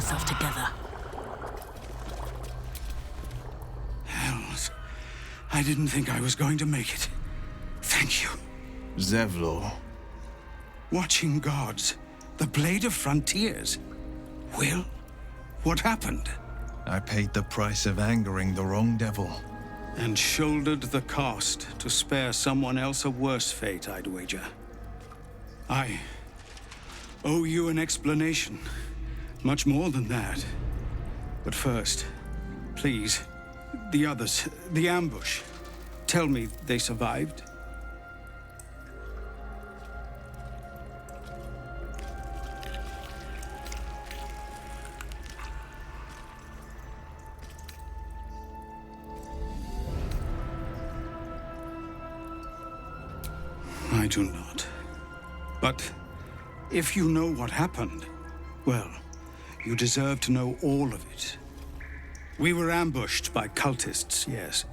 yourself together. Hells. I didn't think I was going to make it. Thank you. Zevlor. Watching gods. The Blade of Frontiers. Will? What happened? I paid the price of angering the wrong devil. And shouldered the cost to spare someone else a worse fate, I'd wager. I owe you an explanation. Much more than that. But first, please, the others, the ambush. Tell me they survived? I do not. But if you know what happened, well, you deserve to know all of it. We were ambushed by cultists, yes.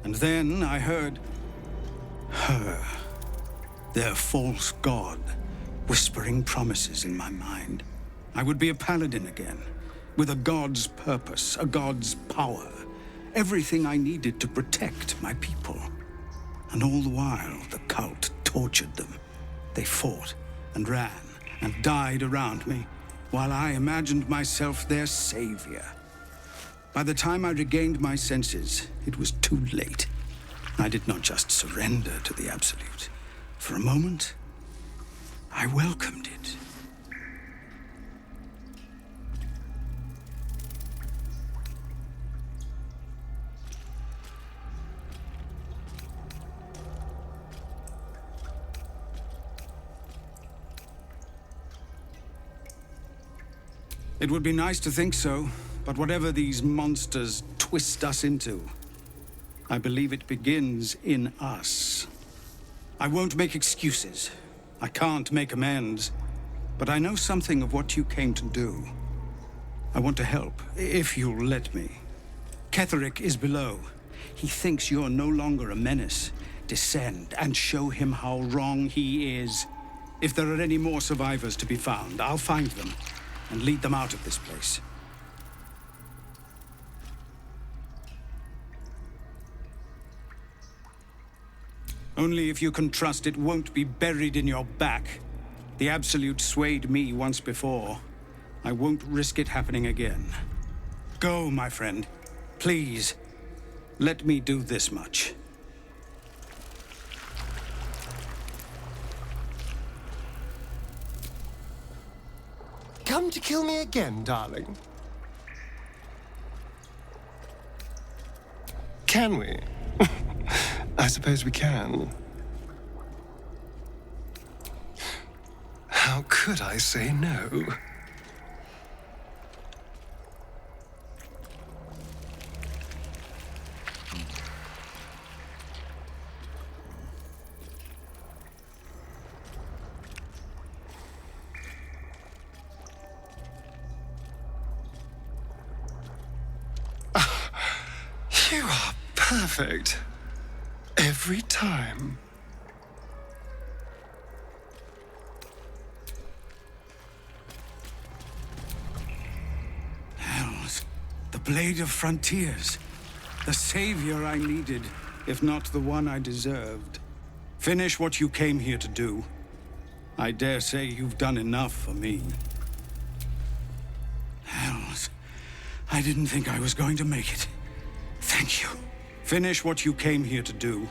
And then I heard her, their false god, whispering promises in my mind. I would be a paladin again, with a god's purpose, a god's power. Everything I needed to protect my people. And all the while, the cult tortured them. They fought and ran and died around me, while I imagined myself their savior. By the time I regained my senses, it was too late. I did not just surrender to the Absolute. For a moment, I welcomed it. It would be nice to think so, but whatever these monsters twist us into, I believe it begins in us. I won't make excuses. I can't make amends. But I know something of what you came to do. I want to help, if you'll let me. Ketherick is below. He thinks you're no longer a menace. Descend and show him how wrong he is. If there are any more survivors to be found, I'll find them and lead them out of this place. Only if you can trust it won't be buried in your back. The Absolute swayed me once before. I won't risk it happening again. Go, my friend. Please, let me do this much. Come to kill me again, darling. Can we? I suppose we can. How could I say no? You are perfect. Every time. Hells. The Blade of Frontiers. The savior I needed, if not the one I deserved. Finish what you came here to do. I dare say you've done enough for me. Hells. I didn't think I was going to make it. Thank you. Finish what you came here to do.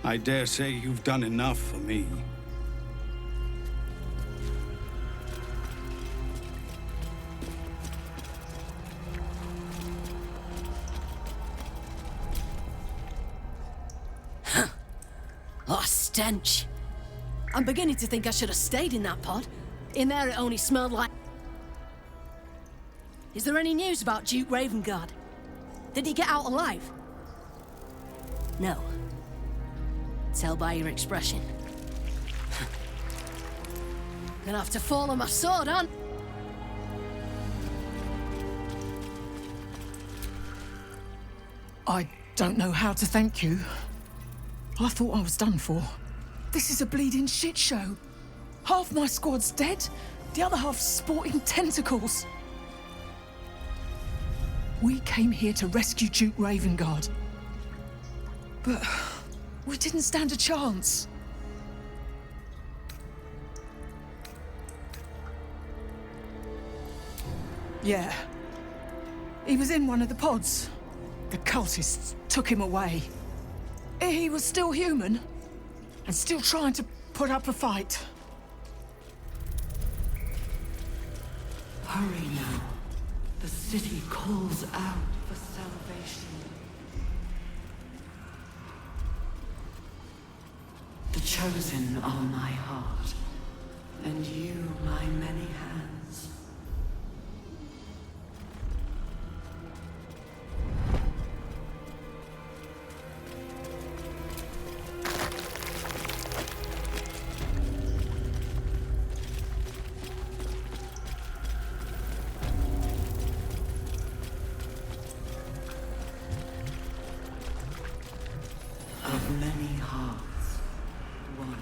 I dare say you've done enough for me. Oh, stench. I'm beginning to think I should have stayed in that pod. In there it only smelled like... Is there any news about Duke Ravengard? Did he get out alive? No. Tell by your expression. Gonna have to fall on my sword, aren't... I don't know how to thank you. I thought I was done for. This is a bleeding shit show. Half my squad's dead, the other half sporting tentacles. We came here to rescue Duke Ravengard. But we didn't stand a chance. Yeah. He was in one of the pods. The cultists took him away. He was still human, and still trying to put up a fight. Hurry now. The city calls out for salvation. The chosen are my heart, and you my many hands. Of many hearts, one.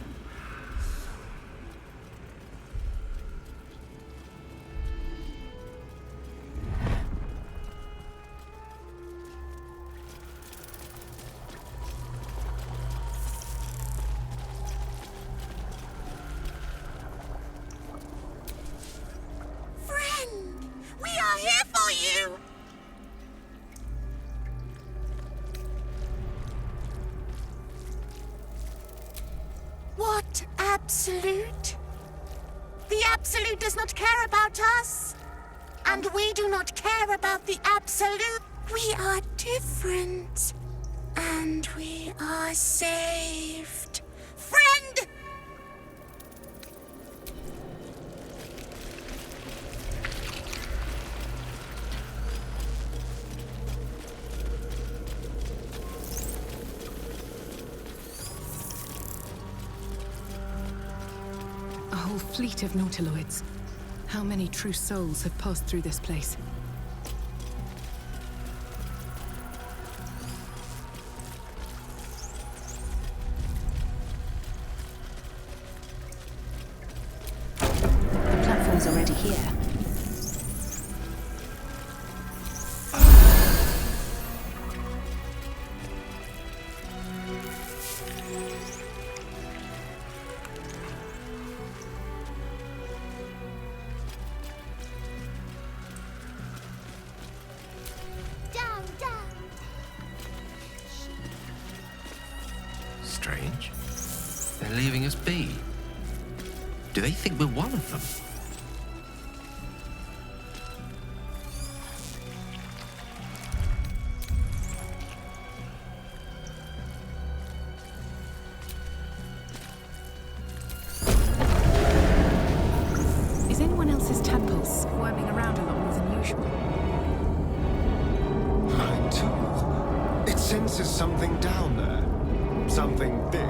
Friend, we are here for you! What Absolute? The Absolute does not care about us. And we do not care about the Absolute. We are different. And we are saved. Friend! A whole fleet of nautiloids. How many true souls have passed through this place? The platform's already here. Strange. They're leaving us be. Do they think we're one of them? Is anyone else's tadpole squirming around a lot more than usual? Mine too. It senses something down there. Something big.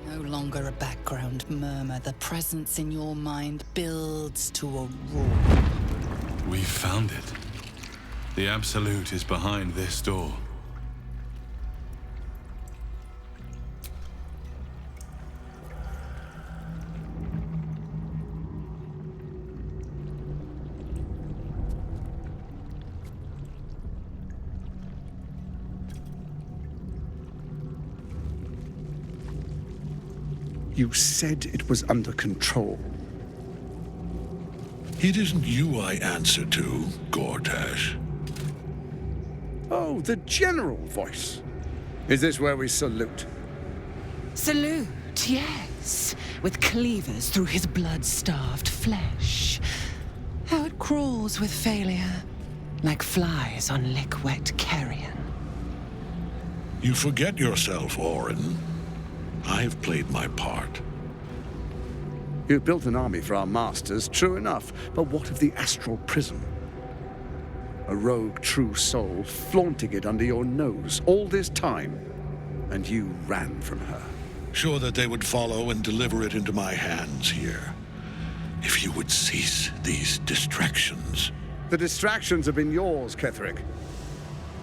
No longer a background murmur. The presence in your mind builds to a roar. We found it. The Absolute is behind this door. You said it was under control. It isn't you I answer to, Gortash. Oh, the general voice. Is this where we salute? Salute, yes, with cleavers through his blood-starved flesh. How it crawls with failure, like flies on lick-wet carrion. You forget yourself, Orin. I've played my part. You built an army for our masters, true enough, but what of the astral prism? A rogue true soul flaunting it under your nose all this time. and you ran from her. Sure that they would follow and deliver it into my hands here. If you would cease these distractions. The distractions have been yours, Ketherick.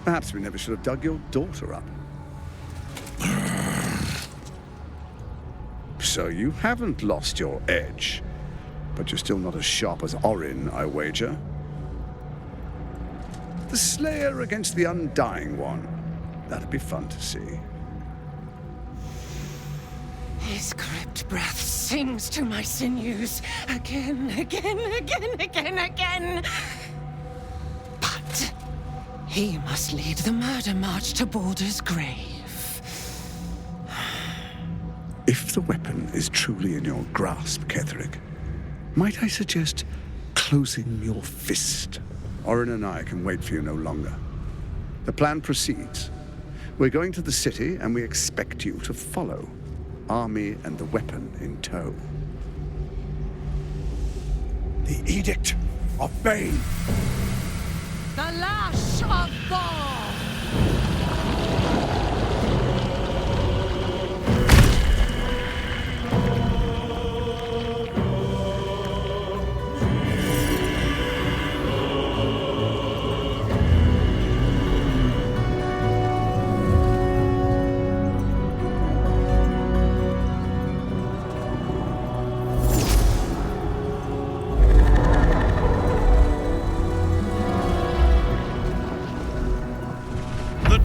Perhaps we never should have dug your daughter up. So you haven't lost your edge, but you're still not as sharp as Orin, I wager. The Slayer against the Undying One. That'd be fun to see. His crypt breath sings to my sinews again, again. But he must lead the murder march to Baldur's grave. If the weapon is truly in your grasp, Ketherick, might I suggest closing your fist? Orin and I can wait for you no longer. The plan proceeds. We're going to the city, and we expect you to follow. Army and the weapon in tow. The Edict of Bane. The lash of Thor!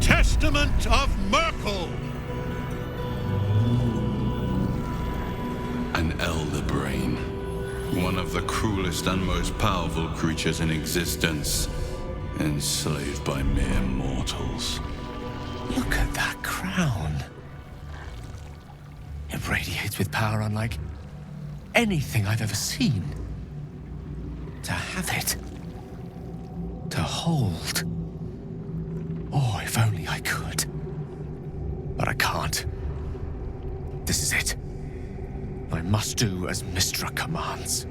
Testament of Merkel! An elder brain. One of the cruelest and most powerful creatures in existence. Enslaved by mere mortals. Look at that crown. It radiates with power unlike anything I've ever seen. To have it. To hold. Oh, if only I could. But I can't. This is it. I must do as Mystra commands.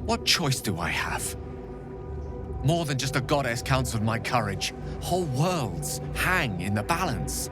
What choice do I have? More than just a goddess counseled my courage. Whole worlds hang in the balance.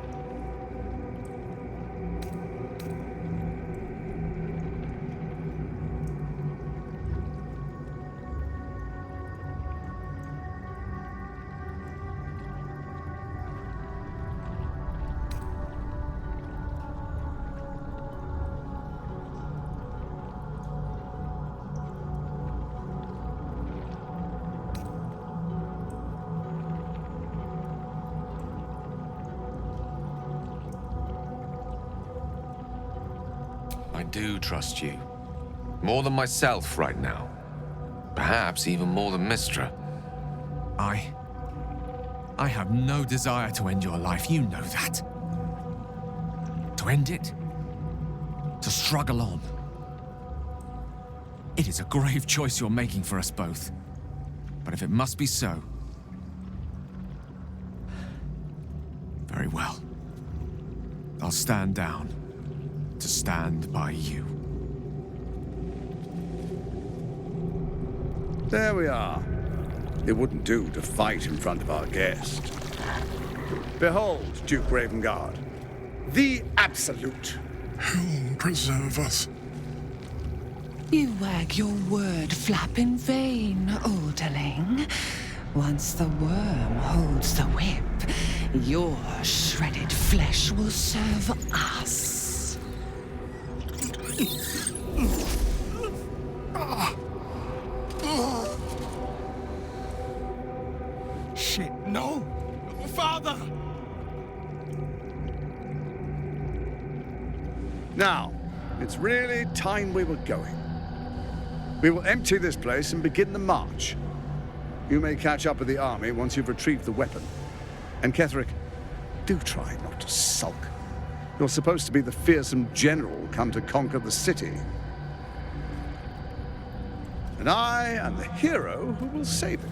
I do trust you. More than myself right now. Perhaps even more than Mystra. I have no desire to end your life, you know that. To end it? To struggle on. It is a grave choice you're making for us both. But if it must be so... very well. I'll stand down. To stand by you. There we are. It wouldn't do to fight in front of our guest. Behold, Duke Ravengard, the Absolute. Who'll preserve us? You wag your word flap in vain, Alderling. Once the worm holds the whip, your shredded flesh will serve us. Shit, no! Father! Now, it's really time we were going. We will empty this place and begin the march. You may catch up with the army once you've retrieved the weapon. And Ketherick, do try not to sulk. You're supposed to be the fearsome general come to conquer the city. And I am the hero who will save it.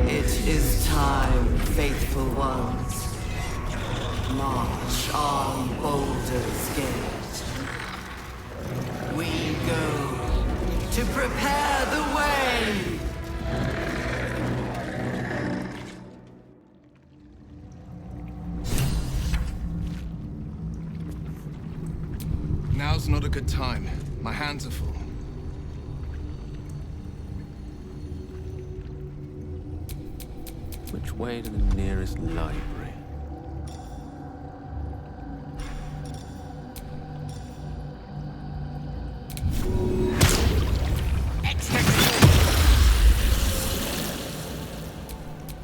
It is time, faithful ones. March on Baldur's Gate. We go to prepare the way! Now's not a good time. My hands are full. Which way to the nearest library?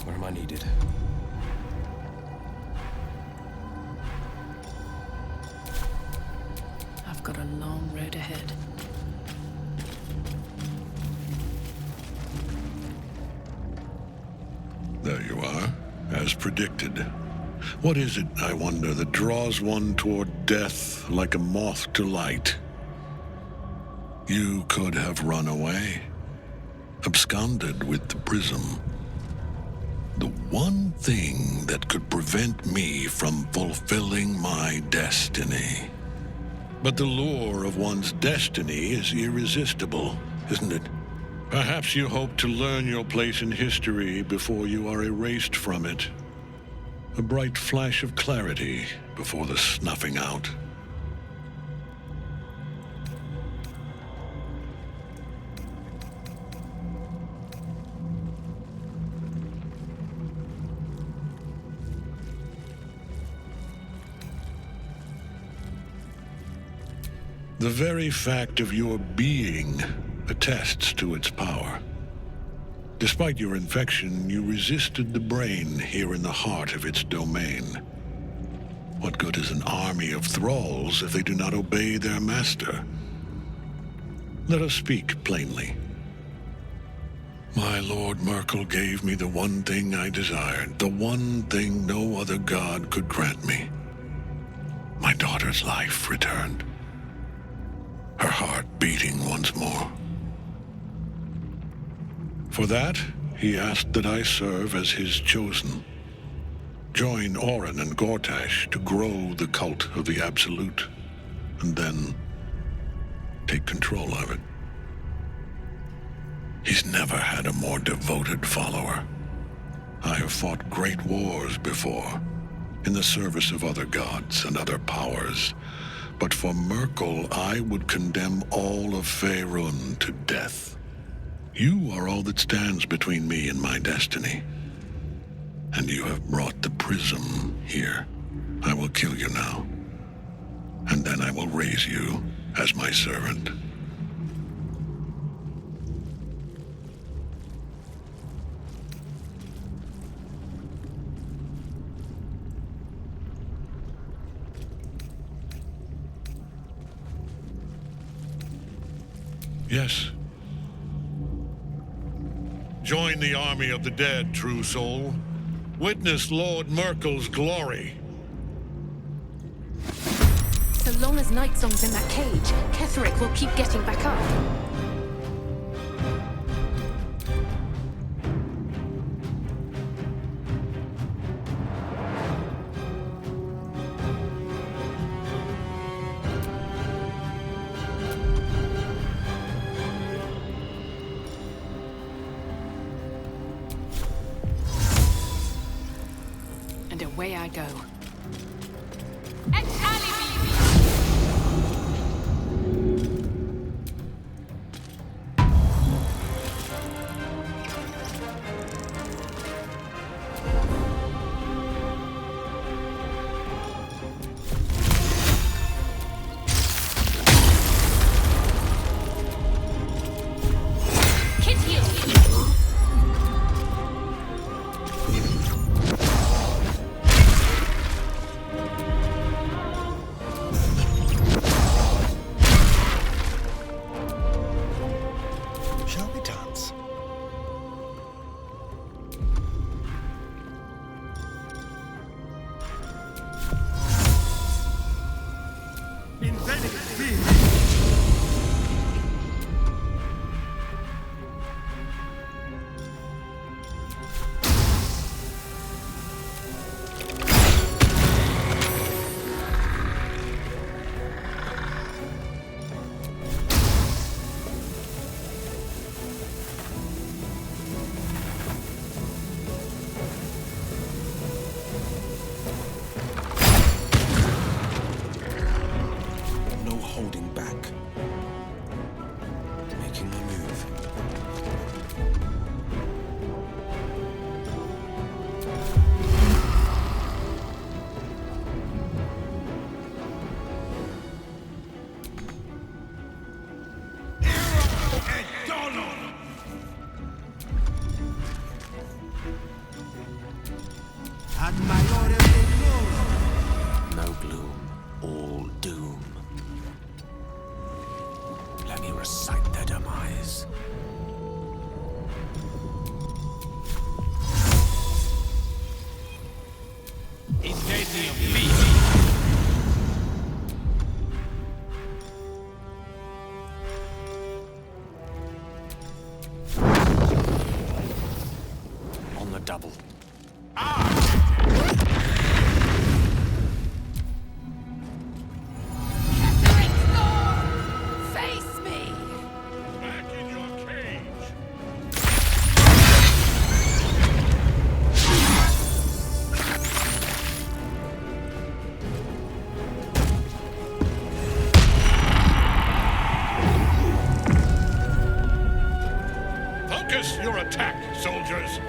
Where am I needed? I've got a long road ahead. There you are, as predicted. What is it, I wonder, that draws one toward death like a moth to light? You could have run away, absconded with the prism. The one thing that could prevent me from fulfilling my destiny. But the lure of one's destiny is irresistible, isn't it? Perhaps you hope to learn your place in history before you are erased from it. A bright flash of clarity before the snuffing out. The very fact of your being attests to its power. Despite your infection, you resisted the brain here in the heart of its domain. What good is an army of thralls if they do not obey their master? Let us speak plainly. My Lord Merkel gave me the one thing I desired, the one thing no other god could grant me. My daughter's life returned. Her heart beating once more. For that, he asked that I serve as his chosen. Join Orin and Gortash to grow the cult of the Absolute, and then take control of it. He's never had a more devoted follower. I have fought great wars before, in the service of other gods and other powers, but for Merkel, I would condemn all of Faerun to death. You are all that stands between me and my destiny. And you have brought the prism here. I will kill you now. And then I will raise you as my servant. Yes. Join the army of the dead, true soul. Witness Lord Merkel's glory. So long as Nightsong's in that cage, Ketherick will keep getting back up. And away I go. No gloom, all doom. Let me recite their demise. On the double. Face me! Back in your cage! Focus your attack, soldiers!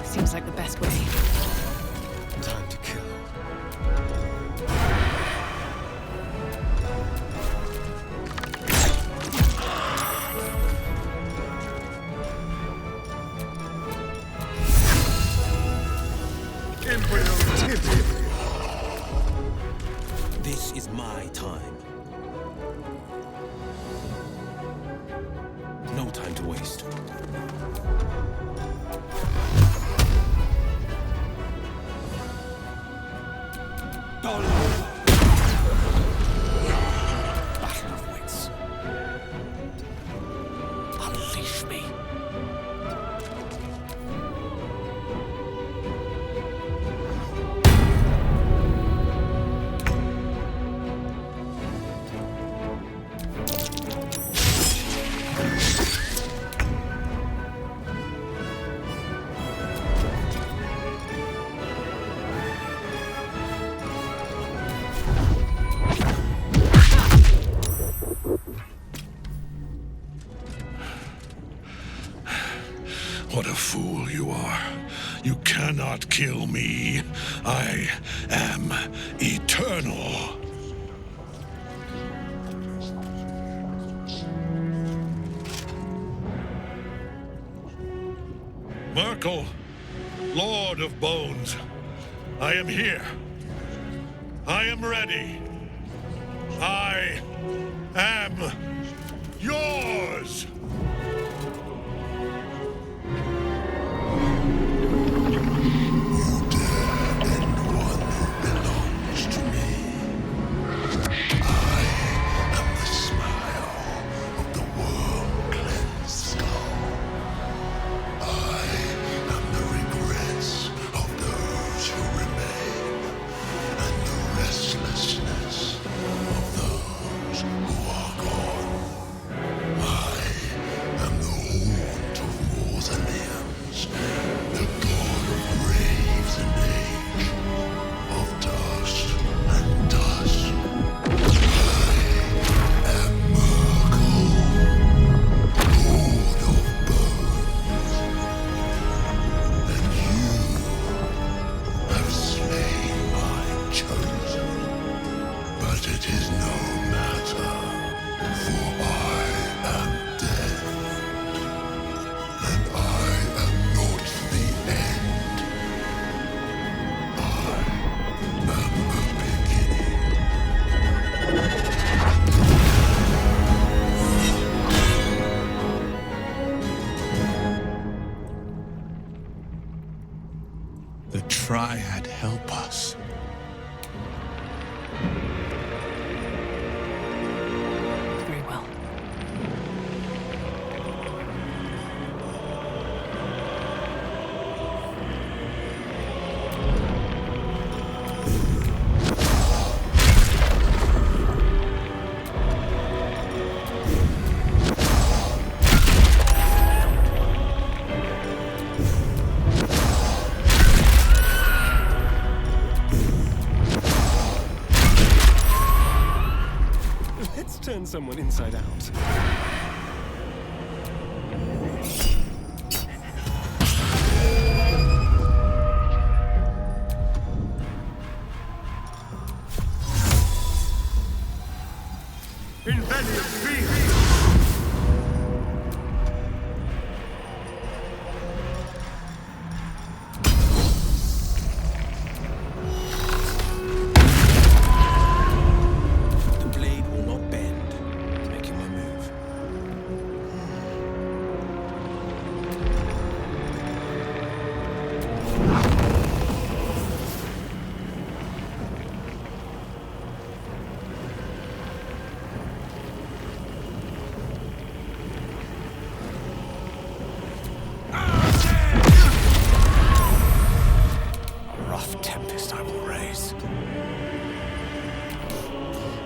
Seems like the best way. Time to kill. This is my time. No time to waste. Battle of wits. Unleash me. What a fool you are. You cannot kill me. I am eternal. Merkel, Lord of Bones, I am here. I am ready. I am yours. Restlessness of those who are gone. I But it is no matter, for I am death, and I am not the end. I am the beginning. The Triad help us. Very well. Let's turn someone inside out. The blade will not bend. Making my move. A rough tempest I will raise.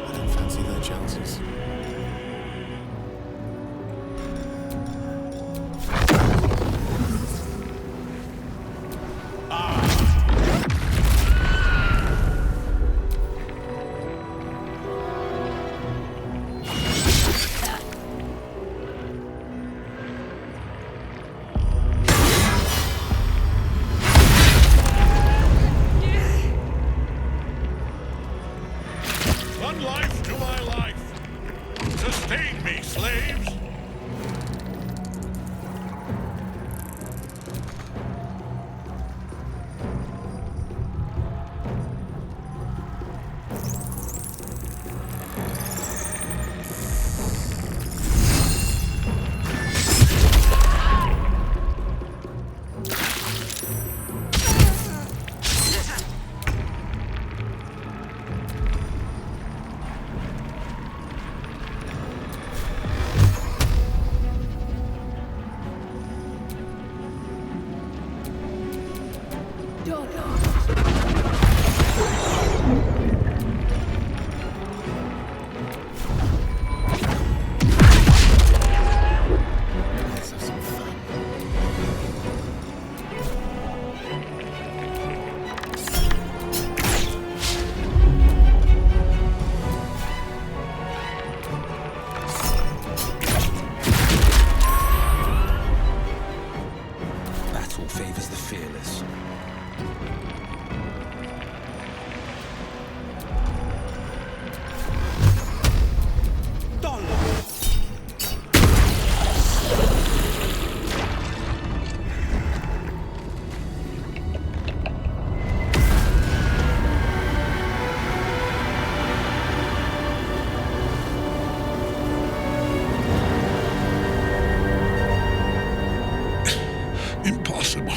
I don't fancy their chances. One life to my life. Sustain me, slaves. Let's have some fun. Battle favors the fearless. Impossible.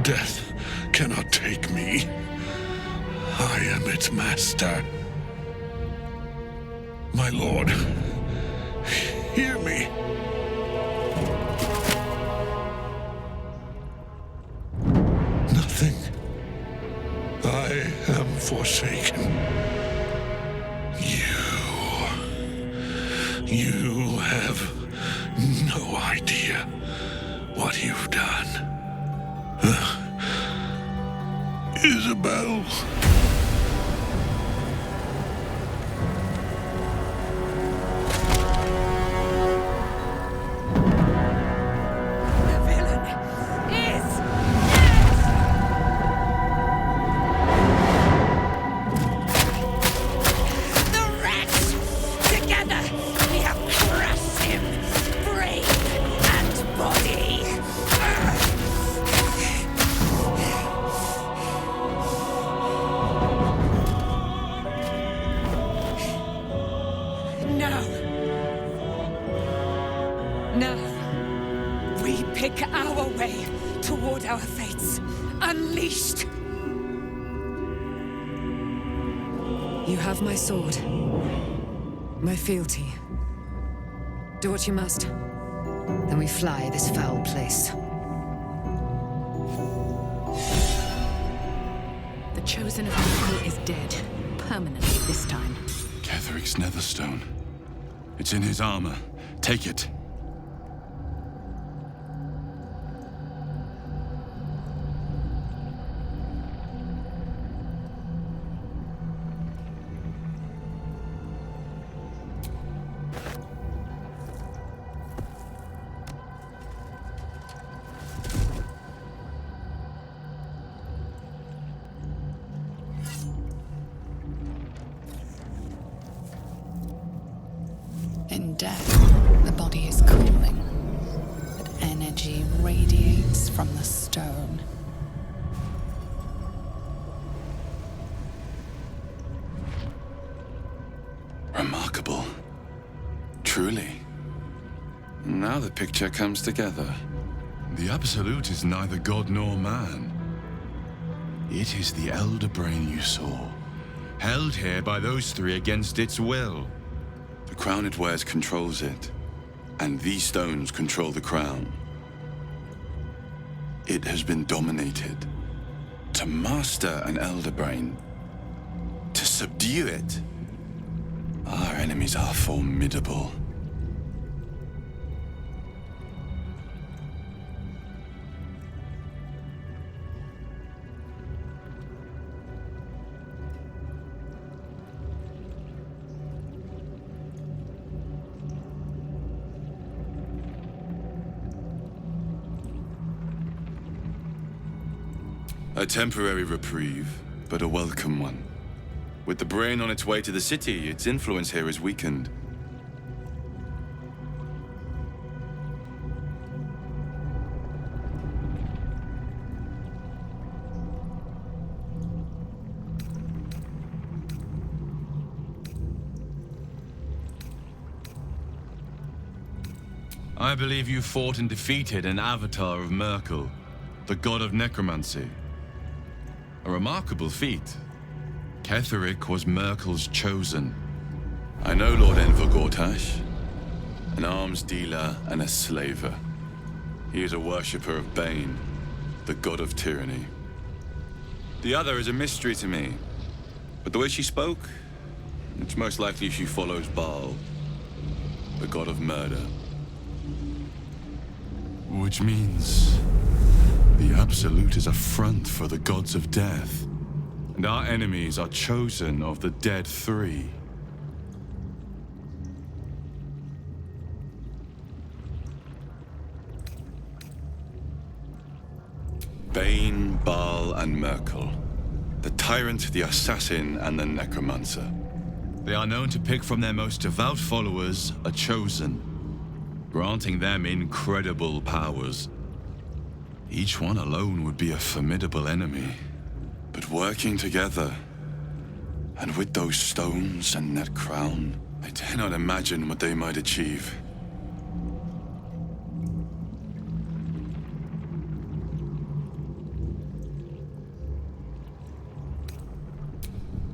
Death cannot take me. I am its master. My lord, hear me. Nothing. I am forsaken. You have no idea what you've done. Isabel. Now, we pick our way toward our fates. Unleashed! You have my sword. My fealty. Do what you must. Then we fly this foul place. The Chosen of Miracle is dead. Permanently this time. Ketheric's Netherstone. It's in his armor. Take it. In death, the body is cooling, but energy radiates from the stone. Remarkable. Truly. Now the picture comes together. The Absolute is neither god nor man. It is the Elder Brain you saw, held here by those three against its will. The crown it wears controls it, and these stones control the crown. It has been dominated. To master an Elder Brain, to subdue it, our enemies are formidable. A temporary reprieve, but a welcome one. With the brain on its way to the city, its influence here is weakened. I believe you fought and defeated an avatar of Merkel, the god of necromancy. A remarkable feat. Ketheric was Merkel's chosen. I know Lord Enver Gortash, an arms dealer and a slaver. He is a worshipper of Bane, the god of tyranny. The other is a mystery to me, but the way she spoke, it's most likely she follows Baal, the god of murder. Which means the Absolute is a front for the gods of death, and our enemies are chosen of the dead three. Bane, Baal, and Merkel. The tyrant, the assassin, and the necromancer. They are known to pick from their most devout followers a chosen, granting them incredible powers. Each one alone would be a formidable enemy. But working together, and with those stones and that crown, I dare not imagine what they might achieve.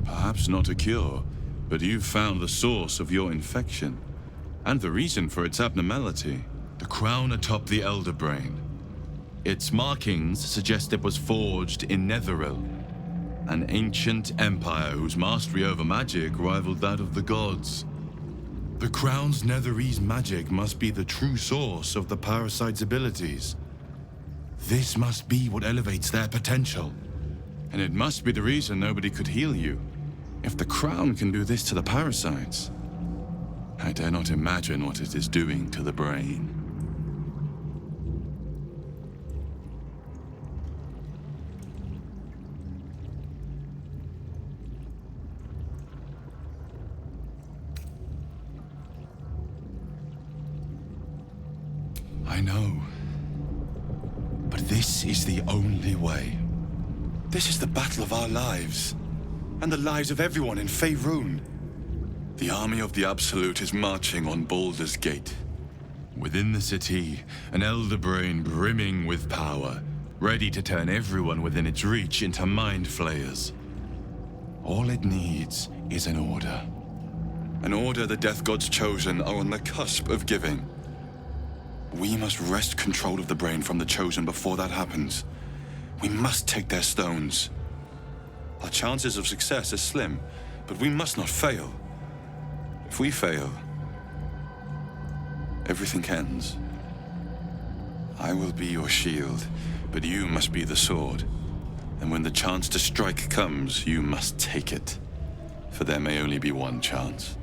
Perhaps not a cure, but you've found the source of your infection, and the reason for its abnormality. The crown atop the Elder Brain. Its markings suggest it was forged in Netheril, an ancient empire whose mastery over magic rivaled that of the gods. The crown's Netherese magic must be the true source of the parasite's abilities. This must be what elevates their potential. And it must be the reason nobody could heal you. If the crown can do this to the parasites, I dare not imagine what it is doing to the brain. I know. But this is the only way. This is the battle of our lives, and the lives of everyone in Faerun. The army of the Absolute is marching on Baldur's Gate. Within the city, an elder brain brimming with power, ready to turn everyone within its reach into mind flayers. All it needs is an order. An order the Death God's chosen are on the cusp of giving. We must wrest control of the brain from the chosen before that happens. We must take their stones. Our chances of success are slim, but we must not fail. If we fail, everything ends. I will be your shield, but you must be the sword. And when the chance to strike comes, you must take it. For there may only be one chance.